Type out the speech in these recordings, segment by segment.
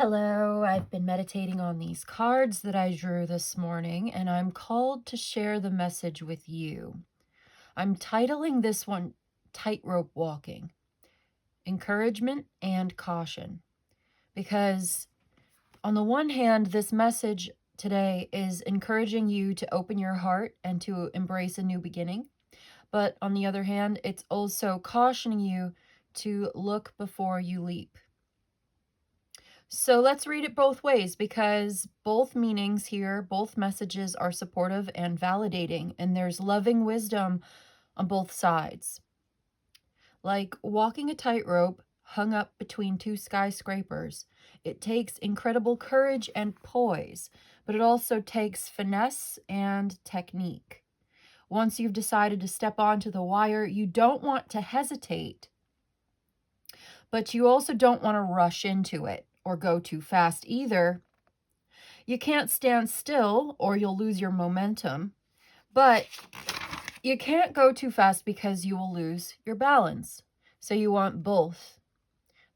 Hello, I've been meditating on these cards that I drew this morning, and I'm called to share the message with you. I'm titling this one Tightrope Walking, Encouragement and Caution, because on the one hand, this message today is encouraging you to open your heart and to embrace a new beginning. But on the other hand, it's also cautioning you to look before you leap. So let's read it both ways because both meanings here, both messages are supportive and validating, and there's loving wisdom on both sides. Like walking a tightrope hung up between two skyscrapers, it takes incredible courage and poise, but it also takes finesse and technique. Once you've decided to step onto the wire, you don't want to hesitate, but you also don't want to rush into it or go too fast either. You can't stand still or you'll lose your momentum, but you can't go too fast because you will lose your balance. So you want both,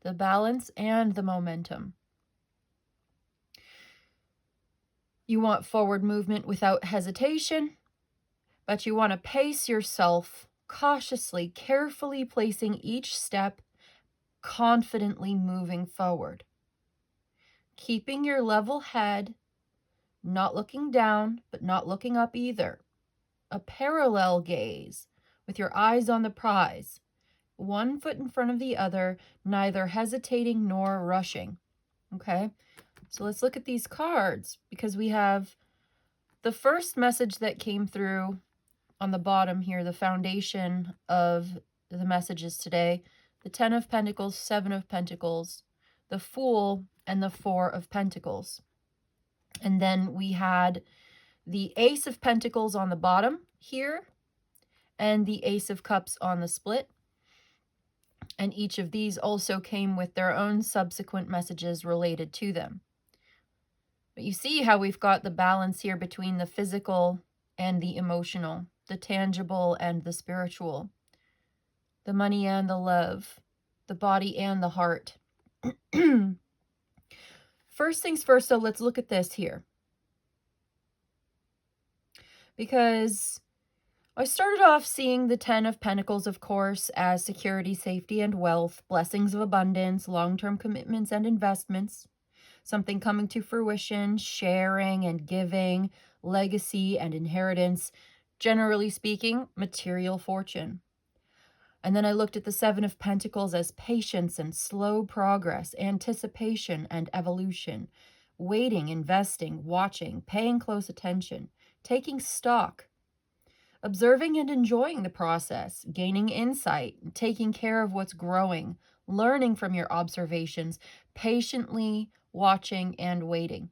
the balance and the momentum. You want forward movement without hesitation, but you want to pace yourself cautiously, carefully placing each step, confidently moving forward. Keeping your level head, not looking down, but not looking up either. A parallel gaze with your eyes on the prize, one foot in front of the other, neither hesitating nor rushing. Okay, so let's look at these cards because we have the first message that came through on the bottom here, the foundation of the messages today, the 10 of Pentacles, 7 of Pentacles, the Fool, and the 4 of Pentacles. And then we had the Ace of Pentacles on the bottom here and the Ace of Cups on the split. And each of these also came with their own subsequent messages related to them. But you see how we've got the balance here between the physical and the emotional, the tangible and the spiritual, the money and the love, the body and the heart. First things first, so let's look at this here. Because I started off seeing the 10 of Pentacles, of course, as security, safety, and wealth, blessings of abundance, long-term commitments and investments, something coming to fruition, sharing and giving, legacy and inheritance, generally speaking, material fortune. And then I looked at the 7 of Pentacles as patience and slow progress, anticipation and evolution, waiting, investing, watching, paying close attention, taking stock, observing and enjoying the process, gaining insight, taking care of what's growing, learning from your observations, patiently watching and waiting.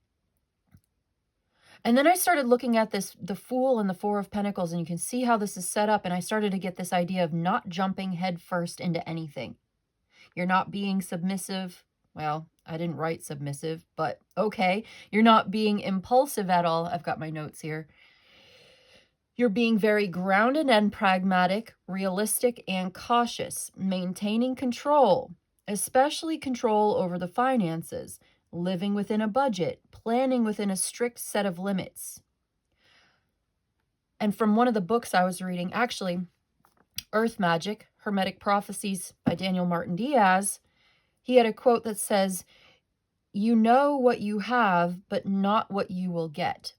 And then I started looking at this, the Fool and the 4 of Pentacles, and you can see how this is set up. And I started to get this idea of not jumping headfirst into anything. You're not being submissive. Well, I didn't write submissive, but okay. You're not being impulsive at all. I've got my notes here. You're being very grounded and pragmatic, realistic and cautious, maintaining control, especially control over the finances, living within a budget, planning within a strict set of limits. And from one of the books I was reading, actually, Earth Magic, Hermetic Prophecies by Daniel Martin Diaz, he had a quote that says, "You know what you have, but not what you will get."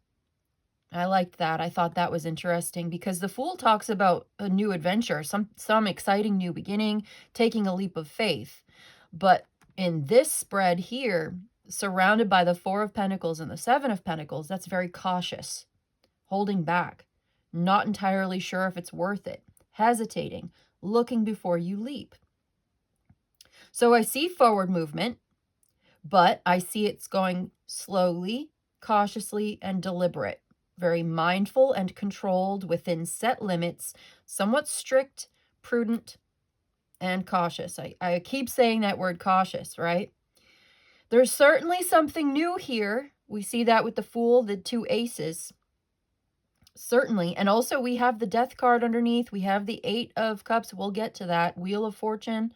I liked that. I thought that was interesting because the Fool talks about a new adventure, some exciting new beginning, taking a leap of faith. But in this spread here, surrounded by the 4 of Pentacles and the 7 of Pentacles, that's very cautious, holding back, not entirely sure if it's worth it, hesitating, looking before you leap. So I see forward movement, but I see it's going slowly, cautiously, and deliberate. Very mindful and controlled within set limits, somewhat strict, prudent, and cautious. I keep saying that word cautious, right? There's certainly something new here. We see that with the Fool, the 2 aces. Certainly. And also we have the Death card underneath. We have the 8 of Cups. We'll get to that. Wheel of Fortune.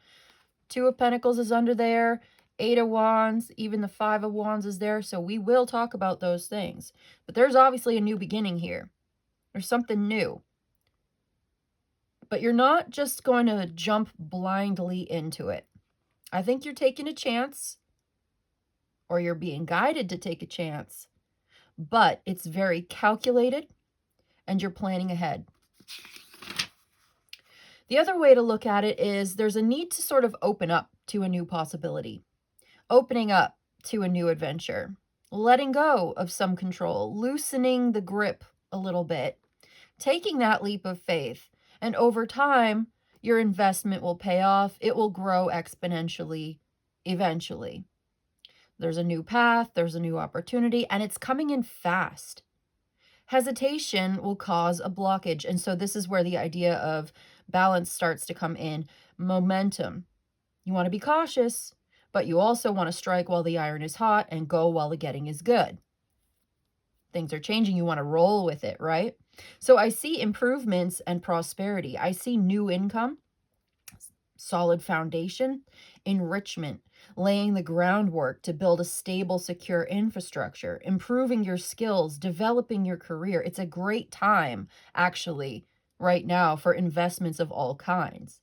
2 of Pentacles is under there. Eight of Wands, even the Five of Wands is there, so we will talk about those things. But there's obviously a new beginning here. There's something new. But you're not just going to jump blindly into it. I think you're taking a chance, or you're being guided to take a chance, but it's very calculated and you're planning ahead. The other way to look at it is there's a need to sort of open up to a new possibility, opening up to a new adventure, letting go of some control, loosening the grip a little bit, taking that leap of faith. And over time, your investment will pay off. It will grow exponentially eventually. There's a new path, there's a new opportunity, and it's coming in fast. Hesitation will cause a blockage. And so this is where the idea of balance starts to come in. Momentum. You want to be cautious, but you also want to strike while the iron is hot and go while the getting is good. Things are changing. You want to roll with it, right? So I see improvements and prosperity. I see new income, solid foundation, enrichment, laying the groundwork to build a stable, secure infrastructure, improving your skills, developing your career. It's a great time, actually, right now for investments of all kinds,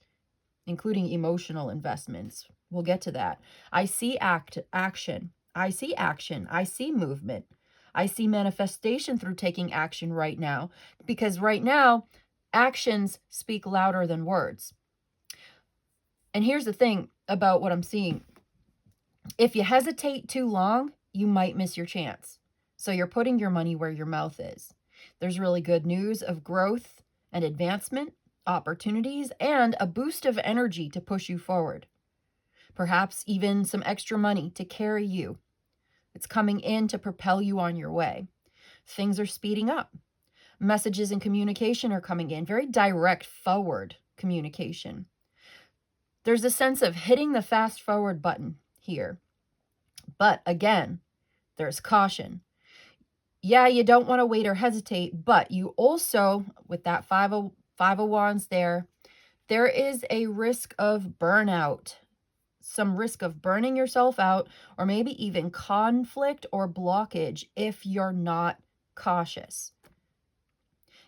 including emotional investments. We'll get to that. I see action. I see action. I see movement. I see manifestation through taking action right now, because right now, actions speak louder than words. And here's the thing about what I'm seeing. If you hesitate too long, you might miss your chance. So you're putting your money where your mouth is. There's really good news of growth and advancement, opportunities, and a boost of energy to push you forward. Perhaps even some extra money to carry you. It's coming in to propel you on your way. Things are speeding up. Messages and communication are coming in. Very direct, forward communication. There's a sense of hitting the fast forward button here. But again, there's caution. Yeah, you don't want to wait or hesitate, but you also, with that five of Wands there is a risk of burnout. Some risk of burning yourself out, or maybe even conflict or blockage if you're not cautious.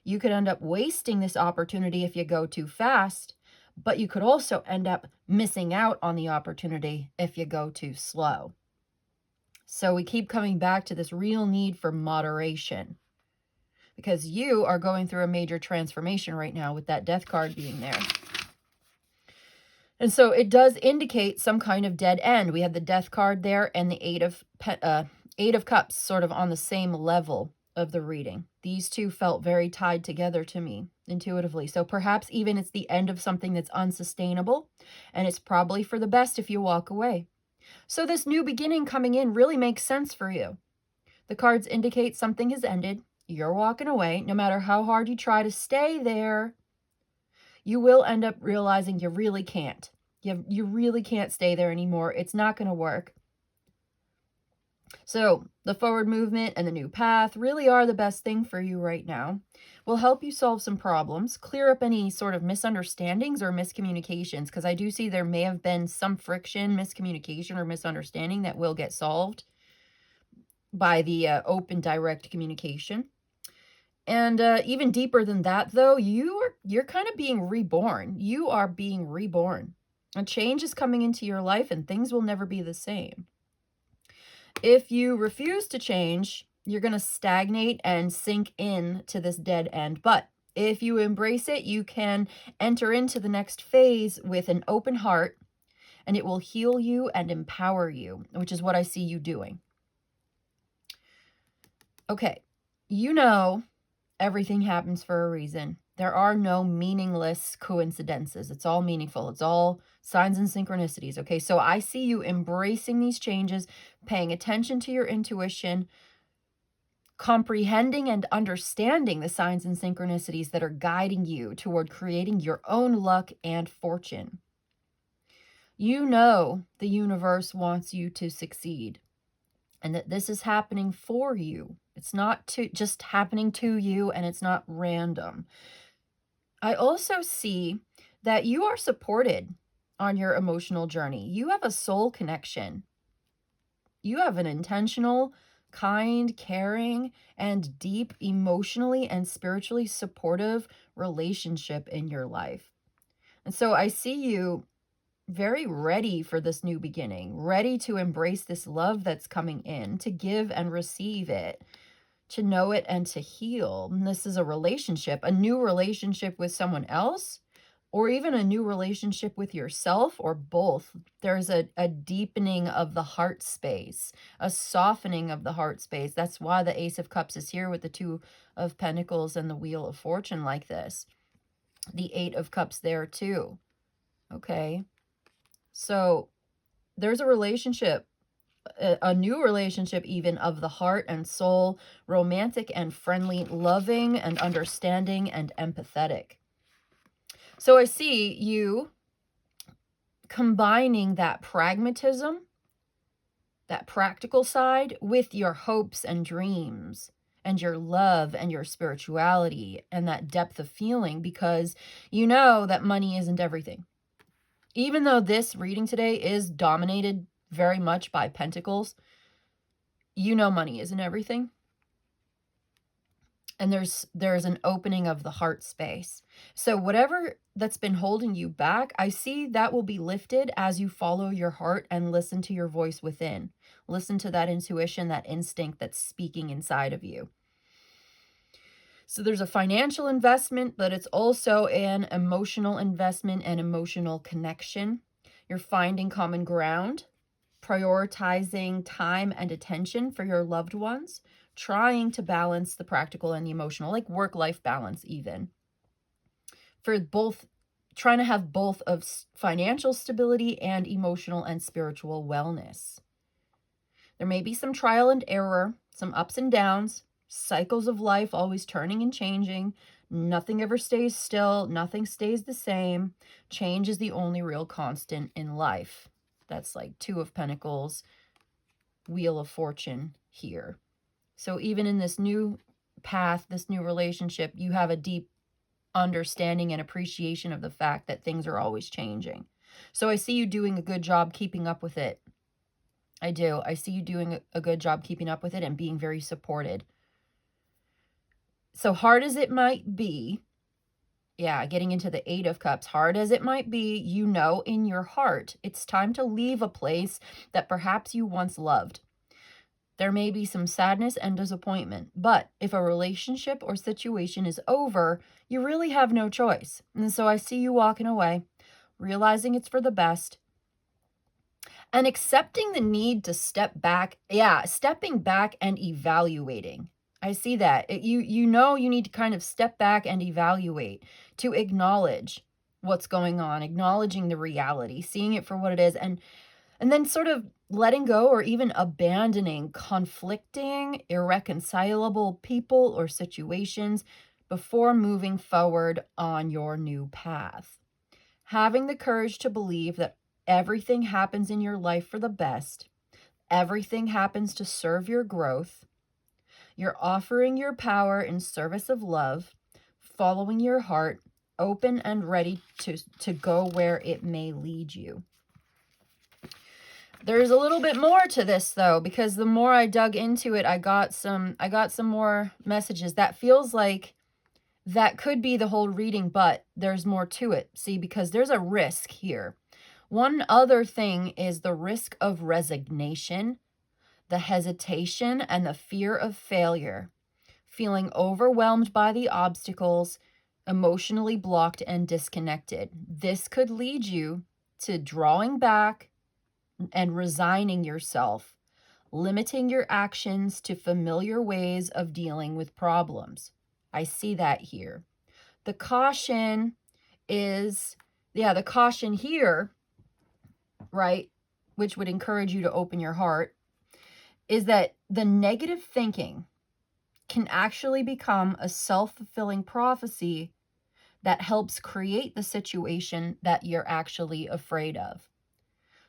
You could end up wasting this opportunity if you go too fast, but you could also end up missing out on the opportunity if you go too slow. So we keep coming back to this real need for moderation, because you are going through a major transformation right now with that Death card being there. And so it does indicate some kind of dead end. We have the Death card there and the Eight of Cups sort of on the same level of the reading. These two felt very tied together to me intuitively. So perhaps even it's the end of something that's unsustainable, and it's probably for the best if you walk away. So this new beginning coming in really makes sense for you. The cards indicate something has ended. You're walking away. No matter how hard you try to stay there, you will end up realizing you really can't. You really can't stay there anymore. It's not going to work. So the forward movement and the new path really are the best thing for you right now. Will help you solve some problems, clear up any sort of misunderstandings or miscommunications, because I do see there may have been some friction, miscommunication, or misunderstanding that will get solved by the open, direct communication. And even deeper than that, though, you're kind of being reborn. You are being reborn. A change is coming into your life, and things will never be the same. If you refuse to change, you're going to stagnate and sink in to this dead end. But if you embrace it, you can enter into the next phase with an open heart, and it will heal you and empower you, which is what I see you doing. Okay, you know everything happens for a reason. There are no meaningless coincidences. It's all meaningful. It's all signs and synchronicities. Okay, so I see you embracing these changes, paying attention to your intuition, comprehending and understanding the signs and synchronicities that are guiding you toward creating your own luck and fortune. You know the universe wants you to succeed, and that this is happening for you. It's not just happening to you, and it's not random. I also see that you are supported on your emotional journey. You have a soul connection You have an intentional, kind, caring, and deep emotionally and spiritually supportive relationship in your life. And so I see you very ready for this new beginning, ready to embrace this love that's coming in, to give and receive it, to know it and to heal. And this is a relationship, a new relationship with someone else, or even a new relationship with yourself, or both. There's a deepening of the heart space, a softening of the heart space. That's why the Ace of Cups is here with the Two of Pentacles and the Wheel of Fortune like this. The Eight of Cups there too. Okay. So there's a relationship, a new relationship even, of the heart and soul, romantic and friendly, loving and understanding and empathetic. So I see you combining that pragmatism, that practical side, with your hopes and dreams and your love and your spirituality and that depth of feeling, because you know that money isn't everything. Even though this reading today is dominated very much by pentacles, you know money isn't everything. And there's an opening of the heart space. So whatever that's been holding you back, I see that will be lifted as you follow your heart and listen to your voice within. Listen to that intuition, that instinct that's speaking inside of you. So there's a financial investment, but it's also an emotional investment and emotional connection. You're finding common ground, prioritizing time and attention for your loved ones, trying to balance the practical and the emotional, like work-life balance even. For both, trying to have both of financial stability and emotional and spiritual wellness. There may be some trial and error, some ups and downs, cycles of life always turning and changing. Nothing ever stays still. Nothing stays the same. Change is the only real constant in life. That's like Two of Pentacles, Wheel of Fortune here. So even in this new path, this new relationship, you have a deep understanding and appreciation of the fact that things are always changing. So I see you doing a good job keeping up with it. I do. I see you doing a good job keeping up with it and being very supported. So hard as it might be, yeah, getting into the Eight of Cups, hard as it might be, you know in your heart, it's time to leave a place that perhaps you once loved. There may be some sadness and disappointment, but if a relationship or situation is over, you really have no choice. And so I see you walking away, realizing it's for the best, and accepting the need to step back. Yeah, stepping back and evaluating. I see that. You know you need to kind of step back and evaluate, to acknowledge what's going on, acknowledging the reality, seeing it for what it is, and then sort of letting go or even abandoning conflicting, irreconcilable people or situations before moving forward on your new path. Having the courage to believe that everything happens in your life for the best, everything happens to serve your growth. You're offering your power in service of love, following your heart, open and ready to go where it may lead you. There's a little bit more to this though, because the more I dug into it, I got some more messages. That feels like that could be the whole reading, but there's more to it. See, because there's a risk here. One other thing is the risk of resignation, the hesitation and the fear of failure, feeling overwhelmed by the obstacles, emotionally blocked and disconnected. This could lead you to drawing back and resigning yourself, limiting your actions to familiar ways of dealing with problems. I see that here. The caution is, the caution here, right, which would encourage you to open your heart, is that the negative thinking can actually become a self-fulfilling prophecy that helps create the situation that you're actually afraid of.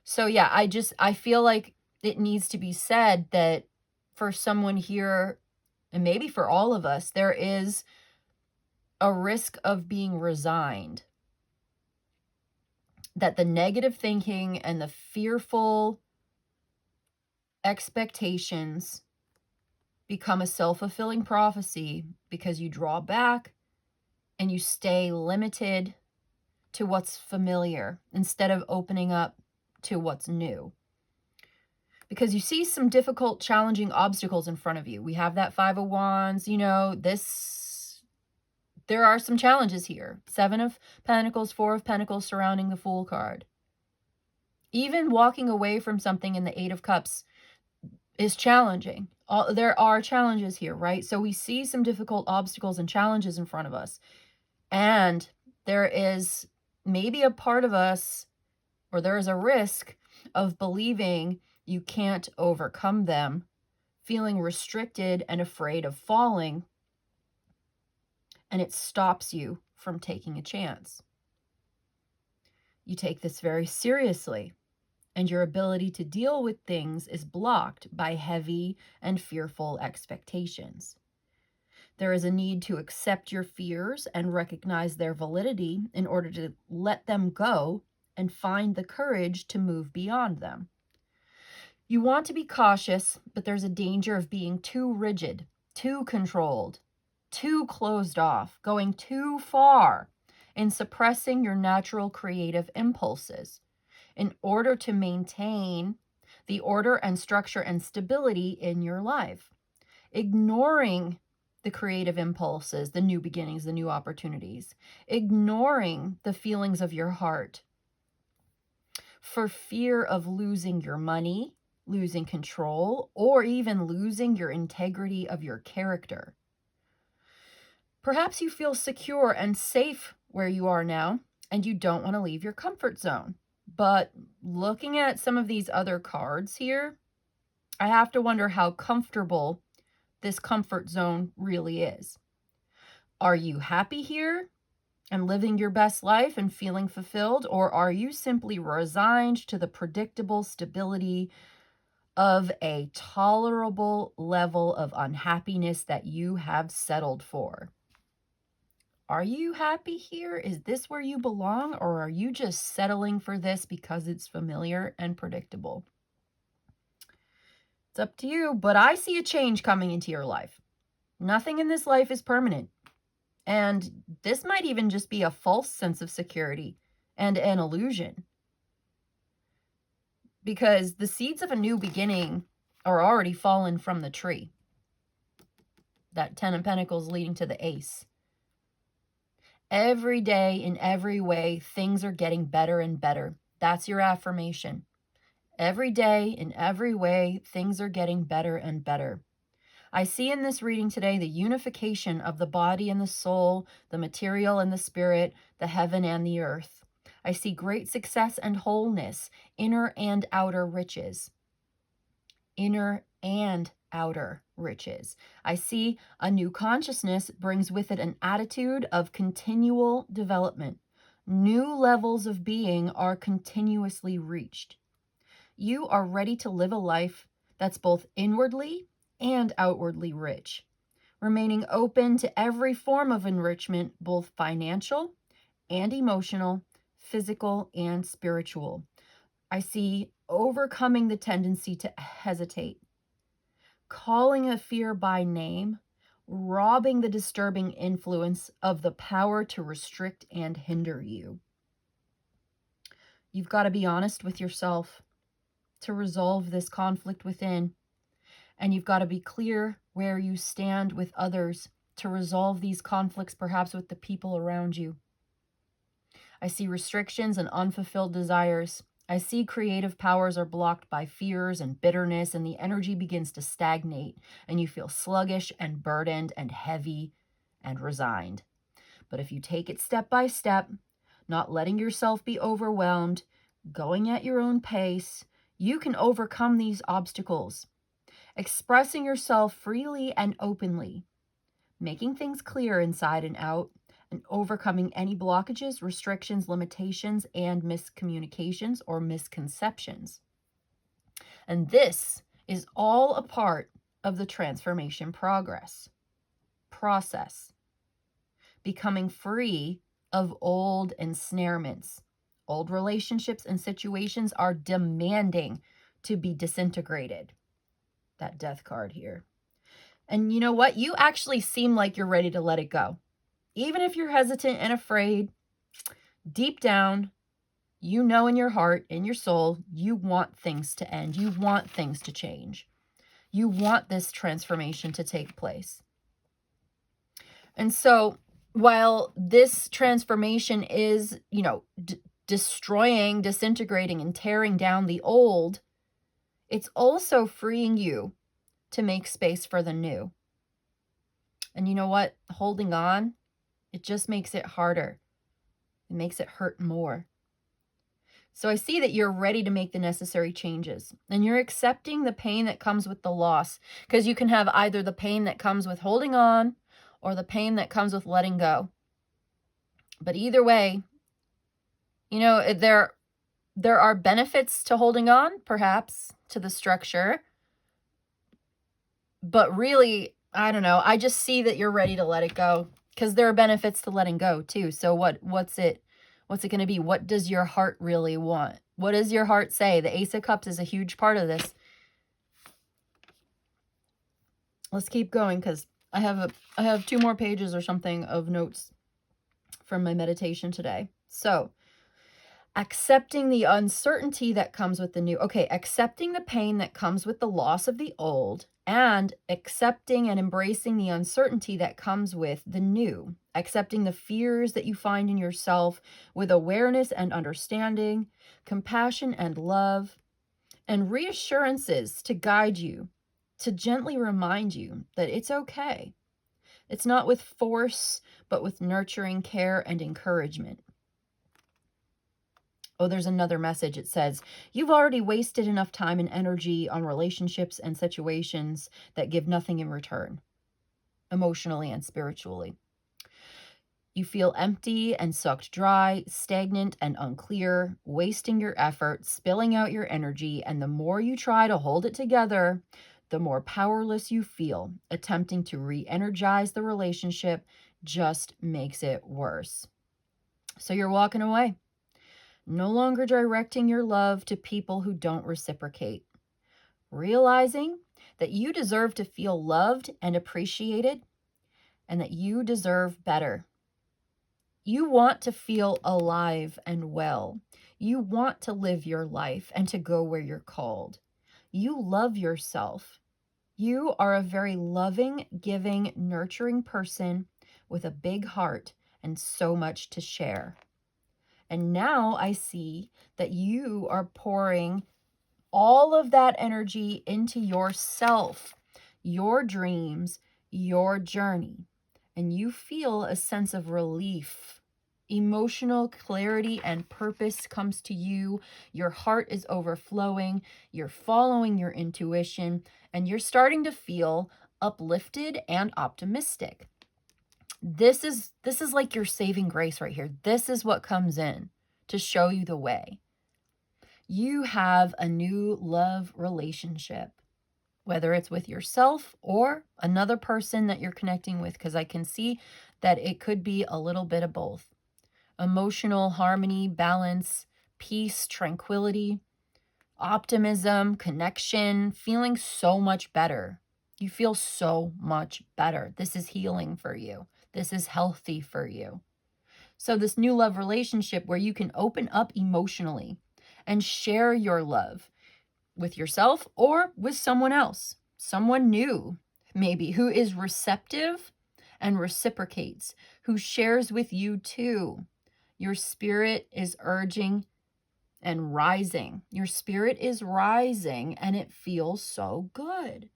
So yeah, I feel like it needs to be said that for someone here, and maybe for all of us, there is a risk of being resigned. That the negative thinking and the fearful expectations become a self-fulfilling prophecy because you draw back and you stay limited to what's familiar instead of opening up to what's new. Because you see some difficult, challenging obstacles in front of you. We have that Five of Wands, there are some challenges here. Seven of Pentacles, Four of Pentacles surrounding the Fool card. Even walking away from something in the Eight of Cups is challenging. There are challenges here, right? So we see some difficult obstacles and challenges in front of us. And there is maybe a part of us, or there is a risk of believing you can't overcome them, feeling restricted and afraid of falling, and it stops you from taking a chance. You take this very seriously, and your ability to deal with things is blocked by heavy and fearful expectations. There is a need to accept your fears and recognize their validity in order to let them go and find the courage to move beyond them. You want to be cautious, but there's a danger of being too rigid, too controlled, too closed off, going too far in suppressing your natural creative impulses in order to maintain the order and structure and stability in your life. Ignoring the creative impulses, the new beginnings, the new opportunities, ignoring the feelings of your heart for fear of losing your money, losing control, or even losing your integrity of your character. Perhaps you feel secure and safe where you are now, and you don't want to leave your comfort zone. But looking at some of these other cards here, I have to wonder how comfortable this comfort zone really is. Are you happy here and living your best life and feeling fulfilled, or are you simply resigned to the predictable stability of a tolerable level of unhappiness that you have settled for? Are you happy here? Is this where you belong, or are you just settling for this because it's familiar and predictable? It's up to you, but I see a change coming into your life. Nothing in this life is permanent. And this might even just be a false sense of security and an illusion. Because the seeds of a new beginning are already fallen from the tree. That Ten of Pentacles leading to the Ace. Every day, in every way, things are getting better and better. That's your affirmation. Every day, in every way, things are getting better and better. I see in this reading today the unification of the body and the soul, the material and the spirit, the heaven and the earth. I see great success and wholeness, inner and outer riches. Inner and outer riches. I see a new consciousness brings with it an attitude of continual development. New levels of being are continuously reached. You are ready to live a life that's both inwardly and outwardly rich, remaining open to every form of enrichment, both financial and emotional, physical and spiritual. I see overcoming the tendency to hesitate, calling a fear by name, robbing the disturbing influence of the power to restrict and hinder you. You've got to be honest with yourself to resolve this conflict within. And you've got to be clear where you stand with others to resolve these conflicts, perhaps with the people around you. I see restrictions and unfulfilled desires. I see creative powers are blocked by fears and bitterness, and the energy begins to stagnate, and you feel sluggish and burdened and heavy and resigned. But if you take it step by step, not letting yourself be overwhelmed, going at your own pace, you can overcome these obstacles. Expressing yourself freely and openly, making things clear inside and out, and overcoming any blockages, restrictions, limitations, and miscommunications or misconceptions. And this is all a part of the transformation process. Becoming free of old ensnarements. Old relationships and situations are demanding to be disintegrated. that death card here. And you know what? You actually seem like you're ready to let it go. Even if you're hesitant and afraid, deep down, you know in your heart, in your soul, you want things to end. You want things to change. You want this transformation to take place. And so while this transformation is, destroying, disintegrating, and tearing down the old, it's also freeing you to make space for the new. And you know what? Holding on, it just makes it harder. It makes it hurt more. So I see that you're ready to make the necessary changes and you're accepting the pain that comes with the loss, because you can have either the pain that comes with holding on or the pain that comes with letting go. But either way, there are benefits to holding on, perhaps, to the structure. But really, I don't know. I just see that you're ready to let it go, because there are benefits to letting go too. So what's it going to be? What does your heart really want? What does your heart say? The Ace of Cups is a huge part of this. Let's keep going, because I have 2 more pages or something of notes from my meditation today. So, accepting the uncertainty that comes with the new. Okay, accepting the pain that comes with the loss of the old, and accepting and embracing the uncertainty that comes with the new. Accepting the fears that you find in yourself with awareness and understanding, compassion and love, and reassurances to guide you, to gently remind you that it's okay. It's not with force, but with nurturing care and encouragement. Oh, there's another message. It says, you've already wasted enough time and energy on relationships and situations that give nothing in return, emotionally and spiritually. You feel empty and sucked dry, stagnant and unclear, wasting your effort, spilling out your energy, and the more you try to hold it together, the more powerless you feel. Attempting to re-energize the relationship just makes it worse. So you're walking away. No longer directing your love to people who don't reciprocate. Realizing that you deserve to feel loved and appreciated, and that you deserve better. You want to feel alive and well. You want to live your life and to go where you're called. You love yourself. You are a very loving, giving, nurturing person with a big heart and so much to share. And now I see that you are pouring all of that energy into yourself, your dreams, your journey. And you feel a sense of relief. Emotional clarity and purpose comes to you. Your heart is overflowing. You're following your intuition, and you're starting to feel uplifted and optimistic. This is like your saving grace right here. This is what comes in to show you the way. You have a new love relationship, whether it's with yourself or another person that you're connecting with, because I can see that it could be a little bit of both. Emotional harmony, balance, peace, tranquility, optimism, connection, feeling so much better. You feel so much better. This is healing for you. This is healthy for you. So this new love relationship where you can open up emotionally and share your love with yourself or with someone else, someone new, maybe, who is receptive and reciprocates, who shares with you too. Your spirit is urging and rising. Your spirit is rising, and it feels so good.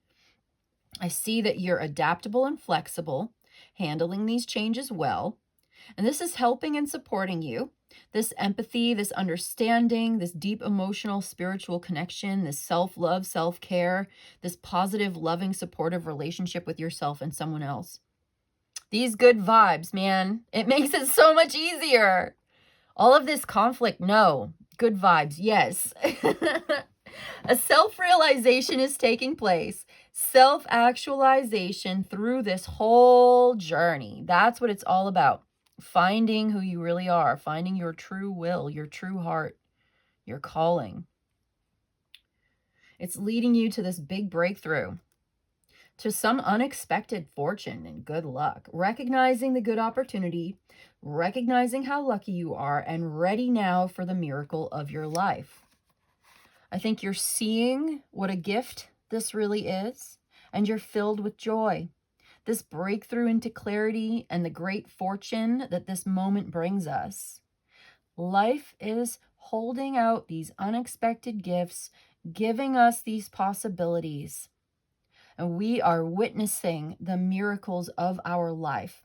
I see that you're adaptable and flexible, handling these changes well. And this is helping and supporting you. This empathy, this understanding, this deep emotional, spiritual connection, this self-love, self-care, this positive, loving, supportive relationship with yourself and someone else. These good vibes, man, it makes it so much easier. All of this conflict, no. Good vibes, yes. A self-realization is taking place. Self-actualization through this whole journey. That's what it's all about. Finding who you really are, finding your true will, your true heart, your calling. It's leading you to this big breakthrough, to some unexpected fortune and good luck, recognizing the good opportunity, recognizing how lucky you are, and ready now for the miracle of your life. I think you're seeing what a gift this really is, and you're filled with joy. This breakthrough into clarity and the great fortune that this moment brings us. Life is holding out these unexpected gifts, giving us these possibilities. And we are witnessing the miracles of our life,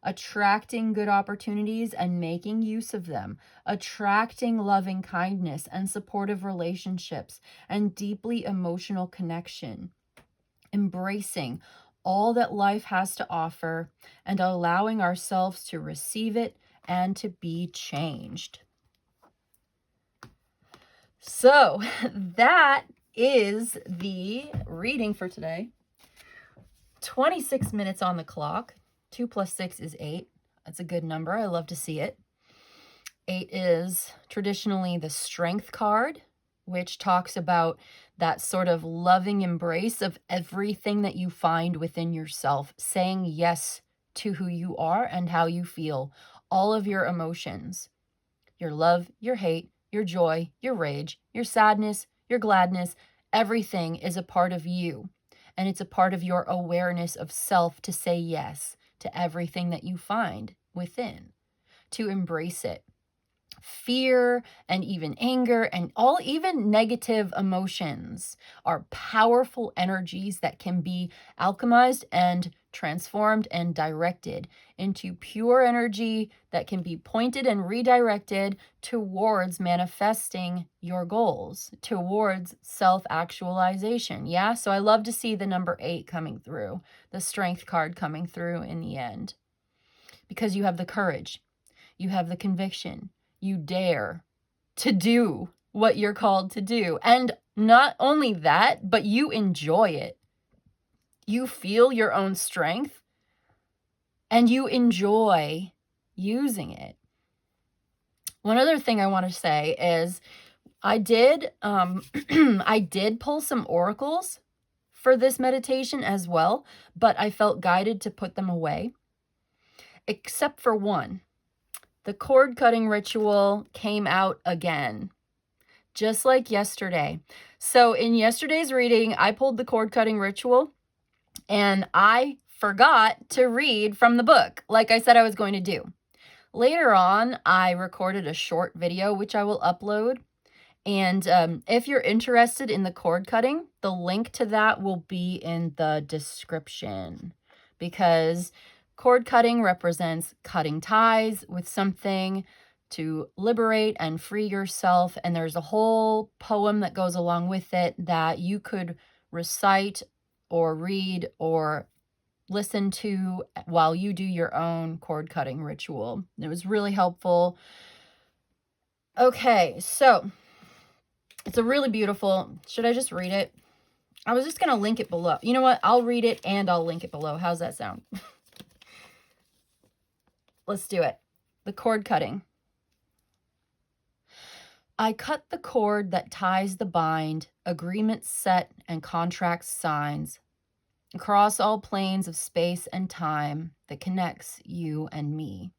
attracting good opportunities and making use of them, attracting loving kindness and supportive relationships and deeply emotional connection, embracing all that life has to offer and allowing ourselves to receive it and to be changed. So that is the reading for today. 26 minutes on the clock. 2 plus 6 is 8. That's a good number. I love to see it. 8 is traditionally the strength card, which talks about that sort of loving embrace of everything that you find within yourself, saying yes to who you are and how you feel, all of your emotions, your love, your hate, your joy, your rage, your sadness, your gladness. Everything is a part of you, and it's a part of your awareness of self to say yes to everything that you find within, to embrace it. Fear and even anger and even negative emotions are powerful energies that can be alchemized and transformed and directed into pure energy that can be pointed and redirected towards manifesting your goals, towards self-actualization. Yeah, so I love to see the number 8 coming through, the strength card coming through in the end, because you have the courage, you have the conviction, you dare to do what you're called to do. And not only that, but you enjoy it. You feel your own strength and you enjoy using it. One other thing I want to say is I did pull some oracles for this meditation as well, but I felt guided to put them away, except for one. The cord cutting ritual came out again, just like yesterday. So in yesterday's reading, I pulled the cord cutting ritual and I forgot to read from the book like I said I was going to do. Later on, I recorded a short video, which I will upload. And if you're interested in the cord cutting, the link to that will be in the description, because cord cutting represents cutting ties with something to liberate and free yourself. And there's a whole poem that goes along with it that you could recite or read or listen to while you do your own cord cutting ritual. It was really helpful. Okay, so it's a really beautiful, should I just read it? I was just going to link it below. You know what? I'll read it and I'll link it below. How's that sound? Let's do it. The cord cutting. I cut the cord that ties the bind, agreements set and contracts signs, across all planes of space and time that connects you and me.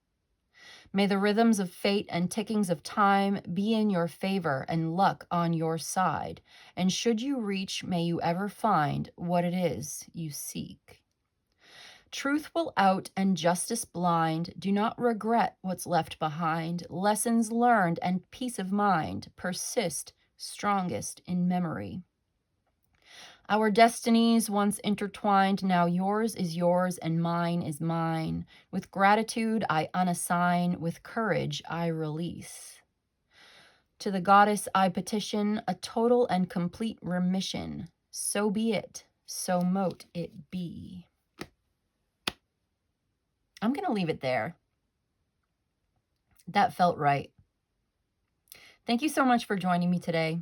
May the rhythms of fate and tickings of time be in your favor and luck on your side, and should you reach, may you ever find what it is you seek. Truth will out and justice blind. Do not regret what's left behind. Lessons learned and peace of mind persist strongest in memory. Our destinies once intertwined, now yours is yours and mine is mine. With gratitude I unassign, with courage I release. To the goddess I petition a total and complete remission. So be it, so mote it be. I'm going to leave it there. That felt right. Thank you so much for joining me today.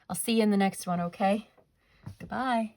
I'll see you in the next one, okay? Goodbye.